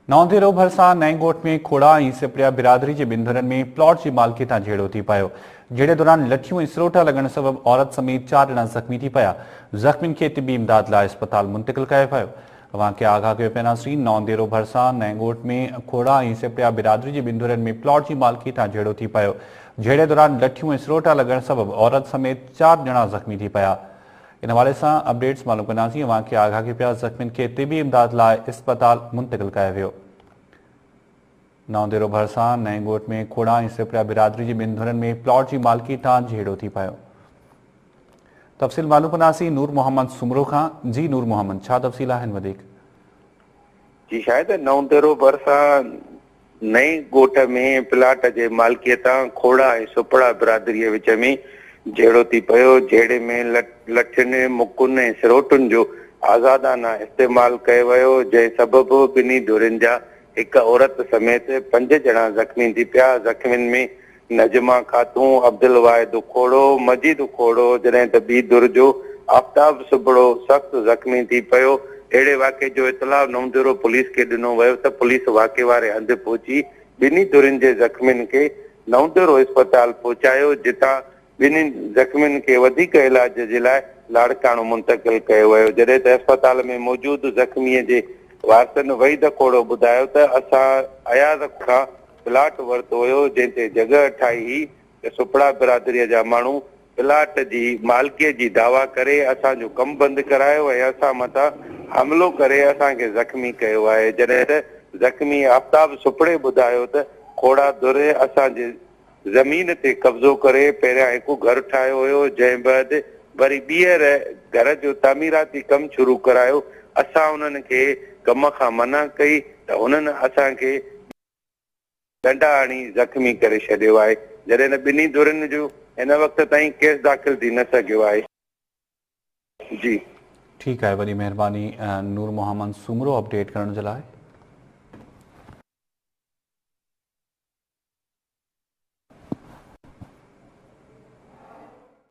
नौंधेरो भरसा नई गोट में खोड़ा ऐं सिपड़िया बिरादरी के बिंदरनि में प्लॉट की मालिकी तां झेड़ो थी पियो। जहिड़े दौरान लठियूं ऐं सिरोटा लॻण सबबि औरत समेत 4 ॼणा ज़ख़्मी थी पिया। ज़ख़्मियुनि खे तिबी इमदाद लाइ अस्पताल मुंतक़िल कयो पियो। अव्हांखे आगाह कयो पियासीं। नौंधेरो भरसा नई गोट में खोड़ा ऐं सिपड़िया बिरादरी के बिंदरनि में प्लॉट की मालिकी तां झेड़ो थी पियो। जहिड़े दौरान लठियूं ऐं सिरोटा लॻण सबबि औरत समेत 4 ॼणा ज़ख़्मी थी पिया। इन हवाले से अपडेट्स मालूम कंदासीं। अव्हांखे आगाह कयो पिया ज़ख़्मियुनि खे तिबी इमदाद लाइ अस्पताल मुंतक़िल कयो वियो। नौंधेरो भरसा नई गोट में खोड़ा ऐं सिपड़िया बिरादरी के बिंदरनि में प्लॉट की मालिकी तां झेड़ो थी पियो। तफ़सील मालूम कंदासीं नूर मोहम्मद सुमरो खां। जी नूर मोहम्मद, छा तफ़सील आहिनि वधीक? जी शायद नौंधेरो भरसा नई गोट में प्लाट के मालिकियत खोड़ा ऐं सुपड़ा बिरादरी विच में झेड़ो थी पियो। झेड़े में लठियुनि मुकुनि ऐं सिरोटुनि जो आज़ादाना इस्तेमाल कयो वियो, जंहिं सबबि ॿिन्ही धुरियुनि जा एक औरत समेत 5 ॼणा ज़ख़्मी थी पिया। ज़ख़्मियुनि में नजमा खातून, अब्दुल वाहिद खोड़ो, मजीद खोड़ो, जॾहिं त ॿी धुर जो आफ्ताब सुबड़ो सख़्तु ज़ख़्मी थी पियो। अहिड़े वाक़े जो इतलाउ नौंधेरो पुलिस खे ॾिनो वियो त पुलिस वाक़े वारे हंधि पहुची ॿिन्ही धुरियुनि जे ज़ख़्मियुनि खे नौंधेरो अस्पताल पहुचायो, जितां ॿिन्ही ज़ख़्मियुनि खे वधीक इलाज जे लाइ लाड़काणो मुंतक़िल कयो वियो। जॾहिं त अस्पताल में मौजूद ज़ख़्मीअ जे वारसनि वहीद खोड़ो ॿुधायो त असां अयाज़ खां प्लाट वरितो हुयो, जंहिं ते जॻह ठाही हुई त सुपड़ा बिरादरीअ जा माण्हू प्लाट जी मालिकीअ जी दावा करे असांजो कमु बंदि करायो ऐं असां मथां हमलो करे असांखे ज़ख़्मी कयो आहे। जॾहिं त ज़ख़्मी आफ्ताब सुपड़े ॿुधायो त खोड़ा धुर असांजे ज़मीन ते कब्ज़ो करे पहिरियां हिकु घर ठाहियो हुयो, जंहिं बैदि वरी ॿीहर घर जो तामीराती कमु शुरू करायो। असां उन्हनि खे कम खां मना कई त उन्हनि असांखे डंडा हणी ज़ख़्मी करे छॾियो आहे। जॾहिं त ॿिन्ही धुरियुनि जो हिन वक़्त ताईं केस दाख़िल थी न सघियो आहे। जी ठीक है, वॾी महिरबानी नूर मोहम्मद सुमरो अपडेट करण जे लाइ।